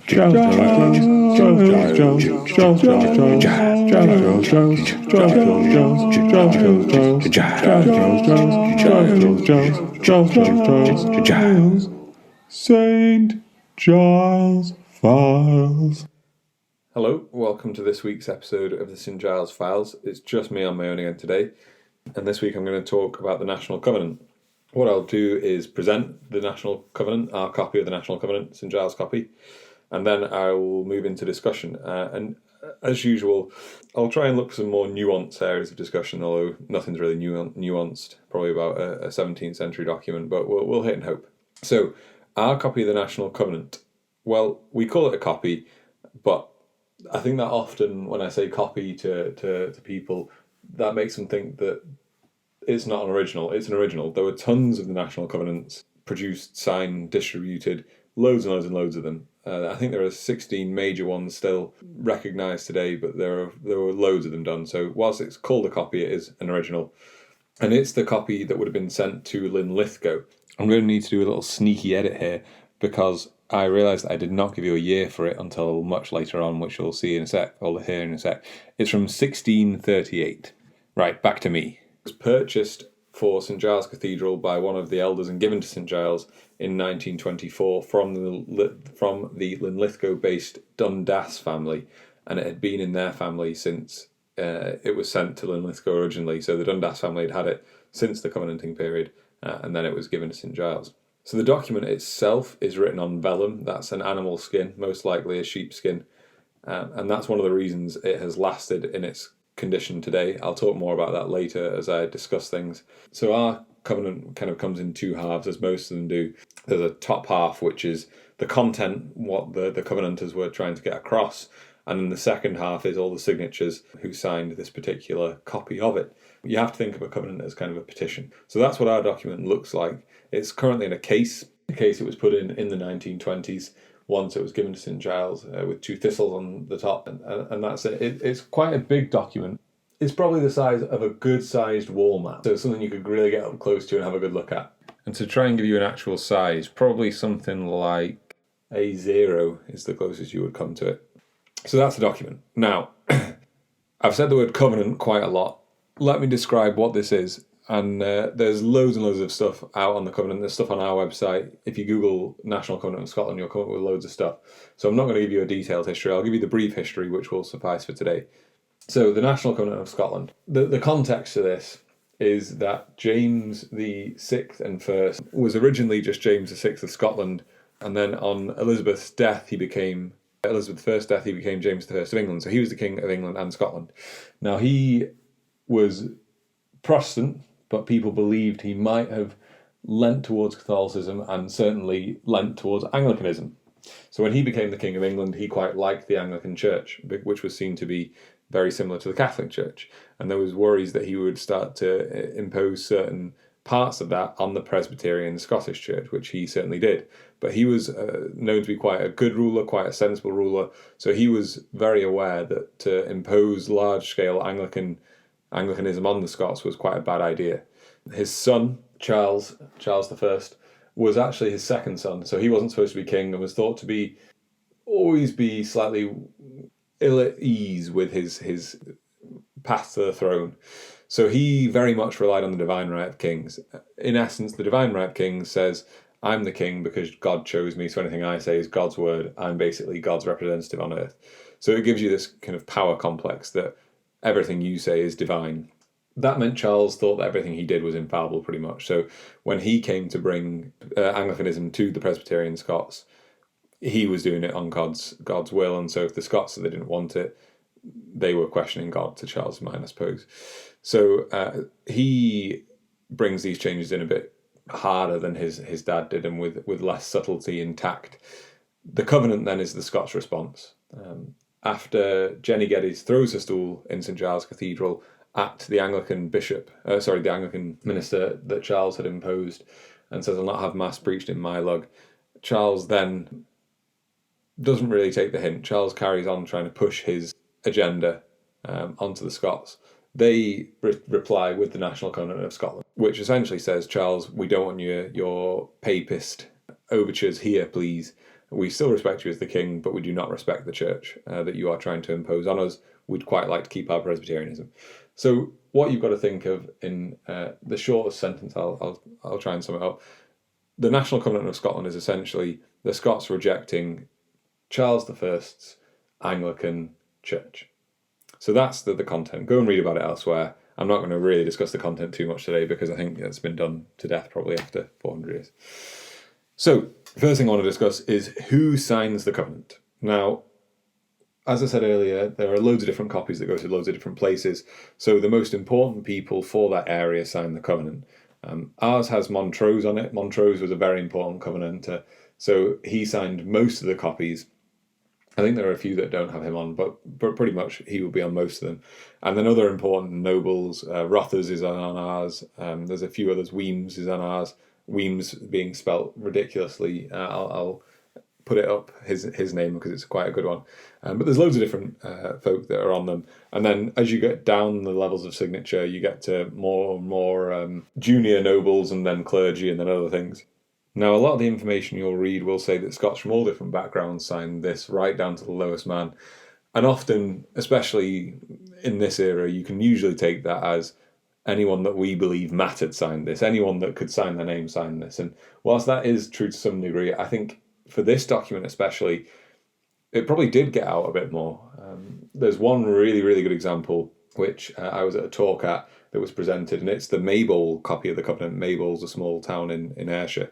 St. Giles Files. Hello, welcome to this week's episode of the St. Giles Files. It's just me on my own again today, and this week I'm going to talk about the National Covenant. What I'll do is present the National Covenant, our copy of the National Covenant, St. Giles copy, and then I will move into discussion. And as usual, I'll try and look for some more nuanced areas of discussion, although nothing's really nuanced, probably about a 17th century document, but we'll hit and hope. So, our copy of the National Covenant. Well, we call it a copy, but I think that often when I say copy to people, that makes them think that it's not an original. It's an original. There were tons of the National Covenants produced, signed, distributed, loads and loads and loads of them. I think there are 16 major ones still recognised today, but there were loads of them done. So whilst it's called a copy, it is an original. And it's the copy that would have been sent to Linlithgow. I'm going to need to do a little sneaky edit here because I realised that I did not give you a year for it until much later on, which you'll see in a sec, or hear in a sec. It's from 1638. Right, back to me. It was purchased for St. Giles Cathedral by one of the elders and given to St. Giles in 1924 from the Linlithgow-based Dundas family, and it had been in their family since it was sent to Linlithgow originally. So the Dundas family had it since the Covenanting period, and then it was given to St. Giles. So the document itself is written on vellum. That's an animal skin, most likely a sheepskin, and that's one of the reasons it has lasted in its condition today. I'll talk more about that later as I discuss things. So our covenant kind of comes in two halves, as most of them do. There's a top half, which is the content, what the covenanters were trying to get across, and then the second half is all the signatures who signed this particular copy of it. You have to think of a covenant as kind of a petition. So that's what our document looks like. It's currently in a case. The case it was put in the 1920s. Once it was given to St. Giles with two thistles on the top, and that's it. It's quite a big document. It's probably the size of a good-sized wall map, so it's something you could really get up close to and have a good look at. And to try and give you an actual size, probably something like A0 is the closest you would come to it. So that's the document. Now, I've said the word covenant quite a lot. Let me describe what this is. And there's loads and loads of stuff out on the Covenant. There's stuff on our website. If you Google National Covenant of Scotland, you'll come up with loads of stuff. So I'm not going to give you a detailed history. I'll give you the brief history, which will suffice for today. So the National Covenant of Scotland. The context to this is that James the Sixth and First was originally just James the Sixth of Scotland, and then on Elizabeth's death, he became James the First of England. So he was the King of England and Scotland. Now he was Protestant, but people believed he might have lent towards Catholicism and certainly lent towards Anglicanism. So when he became the King of England, he quite liked the Anglican Church, which was seen to be very similar to the Catholic Church. And there was worries that he would start to impose certain parts of that on the Presbyterian Scottish Church, which he certainly did. But he was known to be quite a good ruler, quite a sensible ruler. So he was very aware that to impose large-scale Anglicanism on the Scots was quite a bad idea. His son, Charles I, was actually his second son, so he wasn't supposed to be king and was thought to always be slightly ill at ease with his path to the throne. So he very much relied on the divine right of kings. In essence, the divine right of kings says, I'm the king because God chose me, so anything I say is God's word. I'm basically God's representative on earth. So it gives you this kind of power complex that everything you say is divine. That meant Charles thought that everything he did was infallible, pretty much. So when he came to bring Anglicanism to the Presbyterian Scots, he was doing it on God's will. And so if the Scots said they didn't want it, they were questioning God, to Charles' mind, I suppose. So he brings these changes in a bit harder than his dad did, and with less subtlety and tact. The Covenant then is the Scots response. After Jenny Geddes throws her stool in St. Giles Cathedral at the Anglican minister that Charles had imposed, and says, I'll not have mass preached in my lug, Charles then doesn't really take the hint. Charles carries on trying to push his agenda onto the Scots. They reply with the National Covenant of Scotland, which essentially says, Charles, we don't want your papist overtures here, please. We still respect you as the king, but we do not respect the church that you are trying to impose on us. We'd quite like to keep our Presbyterianism. So what you've got to think of in the shortest sentence, I'll try and sum it up. The National Covenant of Scotland is essentially the Scots rejecting Charles I's Anglican Church. So that's the content. Go and read about it elsewhere. I'm not going to really discuss the content too much today because I think it's been done to death probably after 400 years. So, the first thing I want to discuss is who signs the covenant. Now, as I said earlier, there are loads of different copies that go to loads of different places. So the most important people for that area sign the covenant. Ours has Montrose on it. Montrose was a very important covenanter. So he signed most of the copies. I think there are a few that don't have him on, but pretty much he will be on most of them. And then other important nobles, Rothers is on ours. There's a few others. Weems is on ours. Weems being spelt ridiculously. I'll put it up, his name, because it's quite a good one. But there's loads of different folk that are on them. And then as you get down the levels of signature, you get to more and more junior nobles and then clergy and then other things. Now, a lot of the information you'll read will say that Scots from all different backgrounds signed this right down to the lowest man. And often, especially in this era, you can usually take that as anyone that we believe mattered signed this. Anyone that could sign their name signed this. And whilst that is true to some degree, I think for this document especially, it probably did get out a bit more. There's one really, really good example, which I was at a talk at that was presented, and it's the Maybole copy of the Covenant. Maybole's a small town in Ayrshire.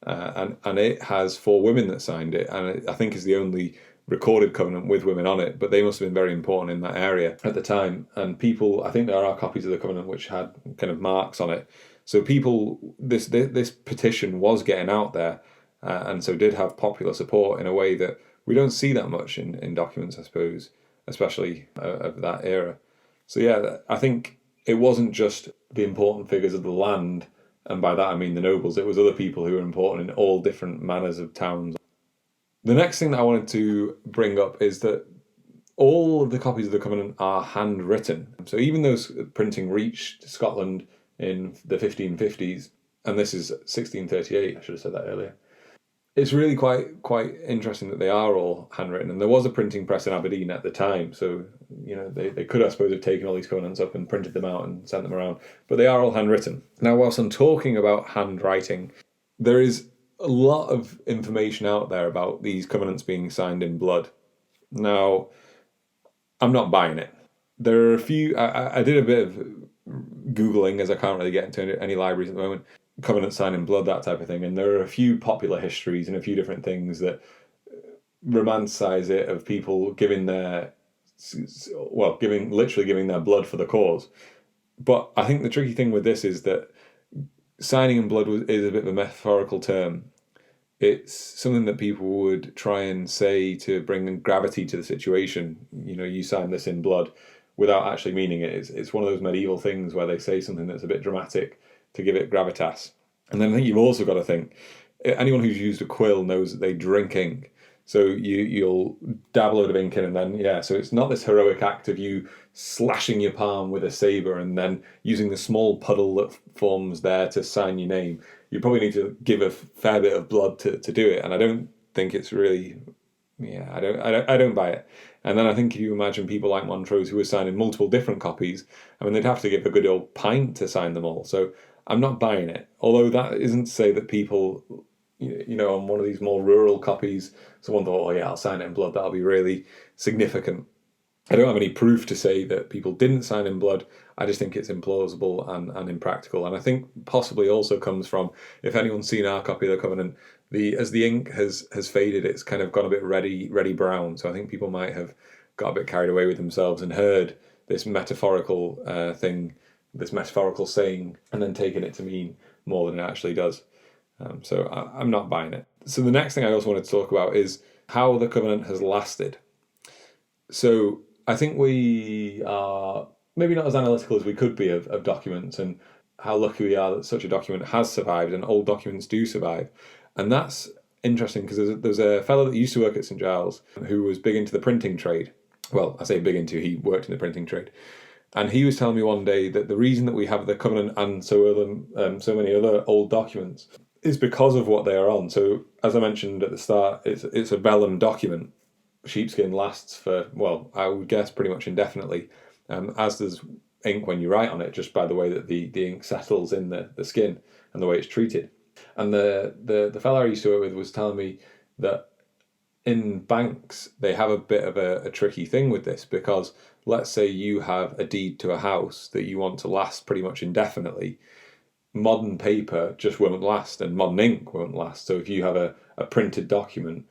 And it has 4 women that signed it, and it, I think is the only recorded covenant with women on it, but they must have been very important in that area at the time. And people, I think there are copies of the covenant which had kind of marks on it. So people, this petition was getting out there, and so did have popular support in a way that we don't see that much in documents, I suppose, especially of that era. So yeah, I think it wasn't just the important figures of the land, and by that I mean the nobles. It was other people who were important in all different manners of towns. The next thing that I wanted to bring up is that all of the copies of the Covenant are handwritten. So even though printing reached Scotland in the 1550s, and this is 1638, I should have said that earlier, it's really quite interesting that they are all handwritten. And there was a printing press in Aberdeen at the time, so you know they could, I suppose, have taken all these covenants up and printed them out and sent them around, but they are all handwritten. Now, whilst I'm talking about handwriting, there is a lot of information out there about these covenants being signed in blood. Now, I'm not buying it. There are a few. I did a bit of Googling, as I can't really get into any libraries at the moment. Covenant sign in blood, that type of thing, and there are a few popular histories and a few different things that romanticize it, of people giving their giving their blood for the cause. But I think the tricky thing with this is that signing in blood is a bit of a metaphorical term. It's something that people would try and say to bring gravity to the situation. You know, you sign this in blood, without actually meaning it. It's one of those medieval things where they say something that's a bit dramatic to give it gravitas. And then I think you've also got to think, anyone who's used a quill knows that they drink ink. So you'll dab a load of ink in, and then, so it's not this heroic act of you slashing your palm with a sabre and then using the small puddle that forms there to sign your name. You probably need to give a fair bit of blood to do it, and I don't think it's really, I don't buy it. And then I think if you imagine people like Montrose who were signing multiple different copies, I mean, they'd have to give a good old pint to sign them all. So I'm not buying it. Although that isn't to say that people, on one of these more rural copies, someone thought, I'll sign it in blood, that'll be really significant. I don't have any proof to say that people didn't sign in blood. I just think it's implausible and impractical. And I think possibly also comes from, if anyone's seen our copy of the Covenant, as the ink has faded, it's kind of gone a bit reddy brown. So I think people might have got a bit carried away with themselves and heard this metaphorical thing, this metaphorical saying, and then taken it to mean more than it actually does. So I'm not buying it. So the next thing I also wanted to talk about is how the Covenant has lasted. So I think we are maybe not as analytical as we could be of documents, and how lucky we are that such a document has survived, and old documents do survive. And that's interesting because there's a fellow that used to work at St Giles who was big into the printing trade. Well, I say big into, he worked in the printing trade. And he was telling me one day that the reason that we have the Covenant and so many other old documents is because of what they are on. So, as I mentioned at the start, it's a vellum document. Sheepskin lasts for, well, I would guess pretty much indefinitely, as does ink when you write on it, just by the way that the ink settles in the skin and the way it's treated. And the fellow I used to work with was telling me that in banks, they have a bit of a tricky thing with this, because let's say you have a deed to a house that you want to last pretty much indefinitely. Modern paper just won't last, and modern ink won't last. So if you have a printed document,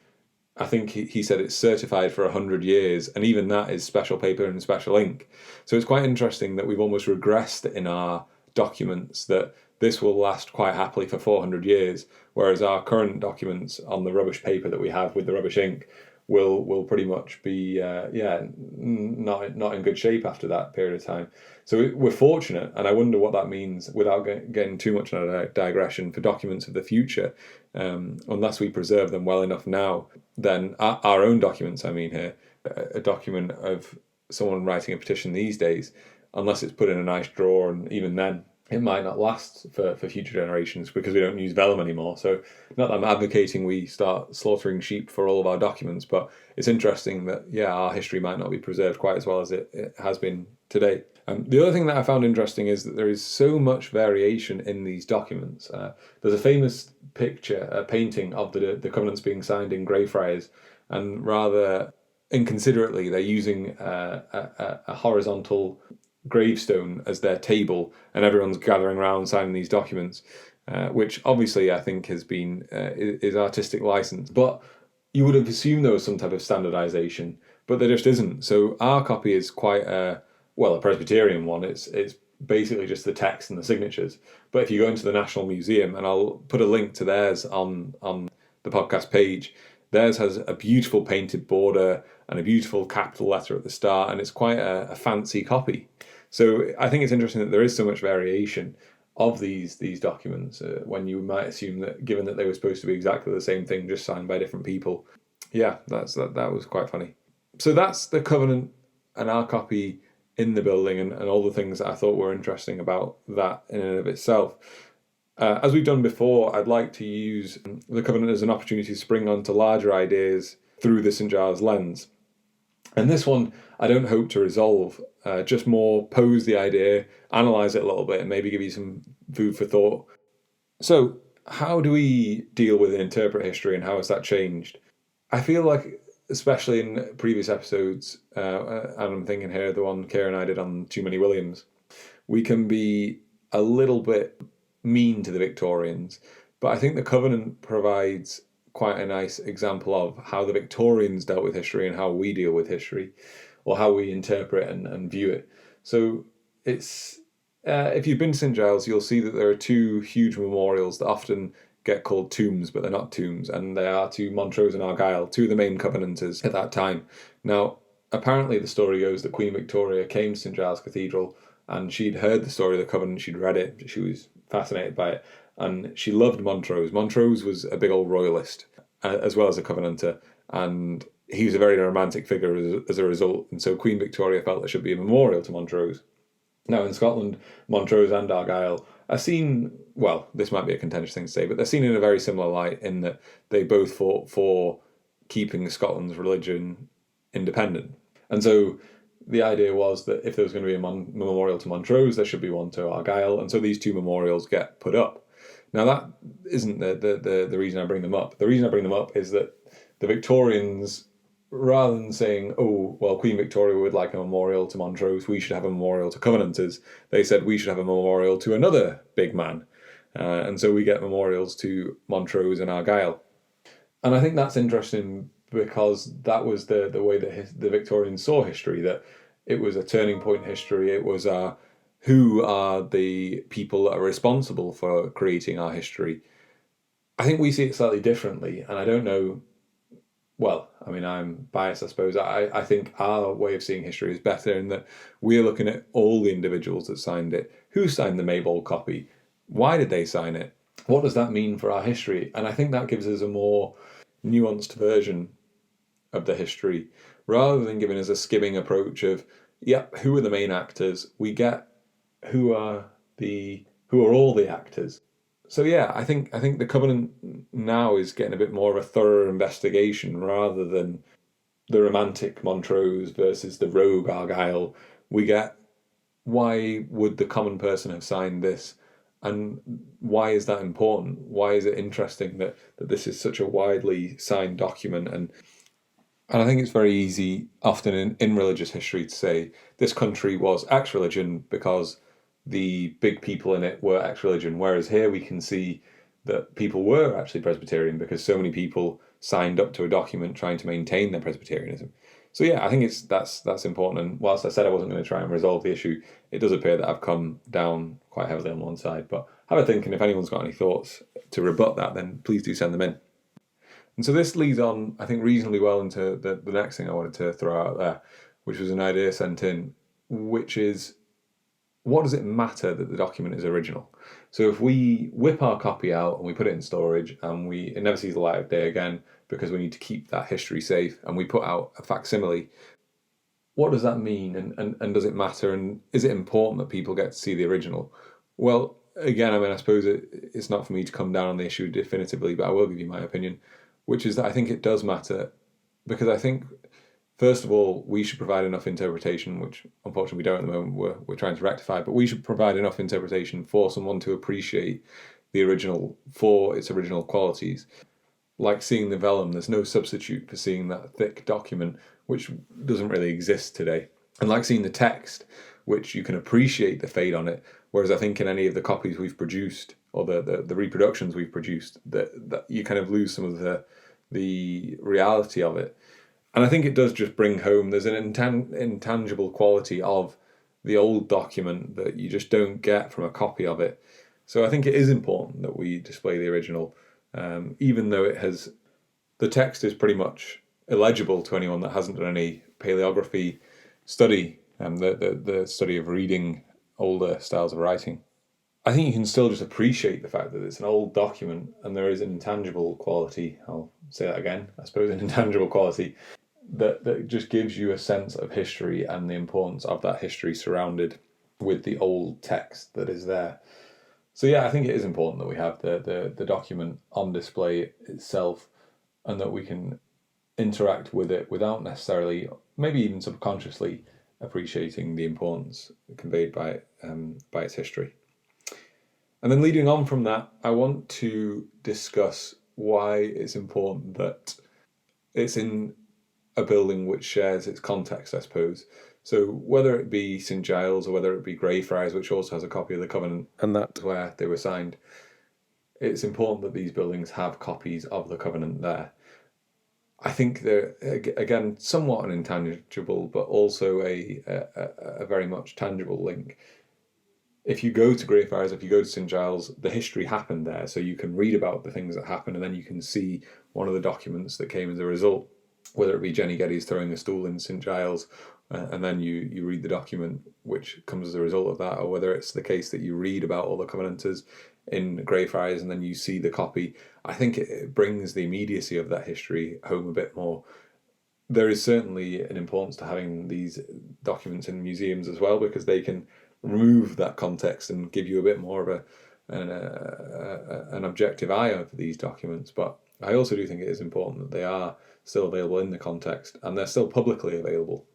I think he said it's certified for 100 years, and even that is special paper and special ink. So it's quite interesting that we've almost regressed in our documents, that this will last quite happily for 400 years, whereas our current documents on the rubbish paper that we have with the rubbish ink will pretty much be not in good shape after that period of time. So we're fortunate, and I wonder what that means, without getting too much on a digression, for documents of the future. Unless we preserve them well enough now, then our own documents, I mean here, a document of someone writing a petition these days, unless it's put in a nice drawer, and even then it might not last for future generations, because we don't use vellum anymore. So not that I'm advocating we start slaughtering sheep for all of our documents, but it's interesting that, our history might not be preserved quite as well as it has been today. The other thing that I found interesting is that there is so much variation in these documents. There's a famous picture, a painting of the covenants being signed in Greyfriars, and rather inconsiderately they're using a horizontal gravestone as their table, and everyone's gathering around signing these documents, which obviously I think has been is artistic license. But you would have assumed there was some type of standardization, but there just isn't. So our copy is quite a Presbyterian one. It's basically just the text and the signatures. But if you go into the National Museum, and I'll put a link to theirs on the podcast page, theirs has a beautiful painted border and a beautiful capital letter at the start, and it's quite a fancy copy. So I think it's interesting that there is so much variation of these documents, when you might assume that, given that they were supposed to be exactly the same thing, just signed by different people. Yeah, that was quite funny. So that's the covenant and our copy in the building, and all the things that I thought were interesting about that in and of itself. As we've done before, I'd like to use the covenant as an opportunity to spring onto larger ideas through the St. Giles lens. And this one, I don't hope to resolve, just more pose the idea, analyse it a little bit, and maybe give you some food for thought. So, how do we deal with and interpret history, and how has that changed? I feel like, especially in previous episodes, and I'm thinking here the one Karen and I did on Too Many Williams, we can be a little bit mean to the Victorians, but I think the Covenant provides quite a nice example of how the Victorians dealt with history and how we deal with history, or how we interpret and view it. So it's if you've been to St. Giles, you'll see that there are two huge memorials that often get called tombs, but they're not tombs, and they are to Montrose and Argyll, two of the main Covenanters at that time. Now, apparently the story goes that Queen Victoria came to St. Giles Cathedral, and she'd heard the story of the Covenant, she'd read it, she was fascinated by it, and she loved Montrose. Montrose was a big old royalist, as well as a Covenanter, and he was a very romantic figure as a result, and so Queen Victoria felt there should be a memorial to Montrose. Now, in Scotland, Montrose and Argyll are seen, well, this might be a contentious thing to say, but they're seen in a very similar light, in that they both fought for keeping Scotland's religion independent. And so the idea was that if there was going to be a memorial to Montrose, there should be one to Argyll, and so these two memorials get put up. Now, that isn't the reason I bring them up. The reason I bring them up is that the Victorians, rather than saying, oh, well, Queen Victoria would like a memorial to Montrose, we should have a memorial to Covenanters, they said we should have a memorial to another big man. And so we get memorials to Montrose and Argyll. And I think that's interesting, because that was the way that the Victorians saw history, that it was a turning point in history. It was who are the people that are responsible for creating our history. I think we see it slightly differently, and I don't know, well, I mean, I'm biased, I suppose. I think our way of seeing history is better, in that we're looking at all the individuals that signed it. Who signed the Maybold copy? Why did they sign it? What does that mean for our history? And I think that gives us a more nuanced version of the history, rather than giving us a skimming approach of, who are the main actors? We get who are all the actors. So yeah, I think the Covenant now is getting a bit more of a thorough investigation rather than the romantic Montrose versus the rogue Argyle. We get, why would the common person have signed this, and why is that important? Why is it interesting that this is such a widely signed document? And I think it's very easy, often in religious history, to say this country was X religion because the big people in it were X religion. Whereas here we can see that people were actually Presbyterian because so many people signed up to a document trying to maintain their Presbyterianism. So yeah, I think that's important. And whilst I said I wasn't going to try and resolve the issue, it does appear that I've come down quite heavily on one side. But have a think, and if anyone's got any thoughts to rebut that, then please do send them in. And so this leads on, I think, reasonably well into the next thing I wanted to throw out there, which was an idea sent in, which is, what does it matter that the document is original? So if we whip our copy out and we put it in storage and it never sees the light of day again because we need to keep that history safe, and we put out a facsimile, what does that mean, and does it matter, and is it important that people get to see the original? Well, again, I mean, I suppose it's not for me to come down on the issue definitively, but I will give you my opinion, which is that I think it does matter, because I think, first of all, we should provide enough interpretation, which unfortunately we don't at the moment, we're trying to rectify, but we should provide enough interpretation for someone to appreciate the original for its original qualities. Like seeing the vellum, there's no substitute for seeing that thick document, which doesn't really exist today. And like seeing the text, which you can appreciate the fade on it, whereas I think in any of the copies we've produced, or the reproductions we've produced, that you kind of lose some of the reality of it. And I think it does just bring home, there's an intangible quality of the old document that you just don't get from a copy of it. So I think it is important that we display the original, even though the text is pretty much illegible to anyone that hasn't done any paleography study, the study of reading older styles of writing. I think you can still just appreciate the fact that it's an old document and there is an intangible quality, I'll say that again, I suppose, an intangible quality that just gives you a sense of history and the importance of that history surrounded with the old text that is there. So yeah, I think it is important that we have the document on display itself, and that we can interact with it without necessarily, maybe even subconsciously, appreciating the importance conveyed by its history. And then leading on from that, I want to discuss why it's important that it's in a building which shares its context, I suppose. So whether it be St Giles or whether it be Greyfriars, which also has a copy of the Covenant, and that's where they were signed, it's important that these buildings have copies of the Covenant there. I think they're, again, somewhat an intangible, but also a very much tangible link. If you go to Greyfriars, if you go to St Giles, the history happened there, so you can read about the things that happened, and then you can see one of the documents that came as a result, whether it be Jenny Geddes throwing a stool in St Giles, and then you read the document which comes as a result of that, or whether it's the case that you read about all the Covenanters in Greyfriars and then you see the copy. I think it brings the immediacy of that history home a bit more. There is certainly an importance to having these documents in museums as well, because they can remove that context and give you a bit more of an objective eye over these documents. But I also do think it is important that they are still available in the context and they're still publicly available,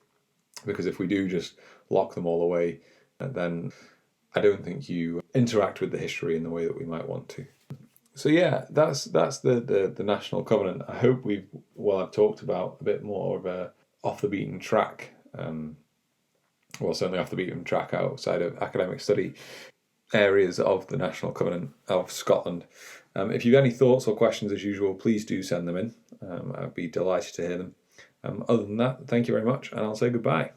because if we do just lock them all away, then I don't think you interact with the history in the way that we might want to. So yeah, that's the National Covenant. I hope I've talked about a bit more of a off the beaten track, certainly off the beaten track outside of academic study areas of the National Covenant of Scotland. If you've any thoughts or questions, as usual, please do send them in. I'd be delighted to hear them. Other than that, thank you very much, and I'll say goodbye.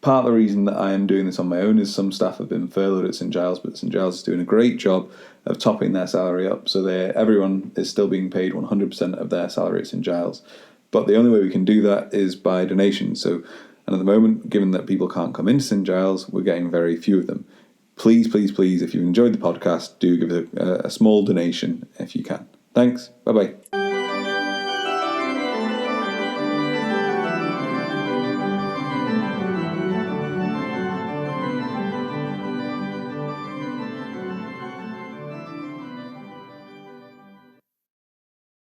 Part of the reason that I am doing this on my own is some staff have been furloughed at St Giles, but St Giles is doing a great job of topping their salary up, so everyone is still being paid 100% of their salary at St Giles. But the only way we can do that is by donations. And at the moment, given that people can't come into St Giles, we're getting very few of them. Please, please, please, if you've enjoyed the podcast, do give a small donation if you can. Thanks. Bye-bye.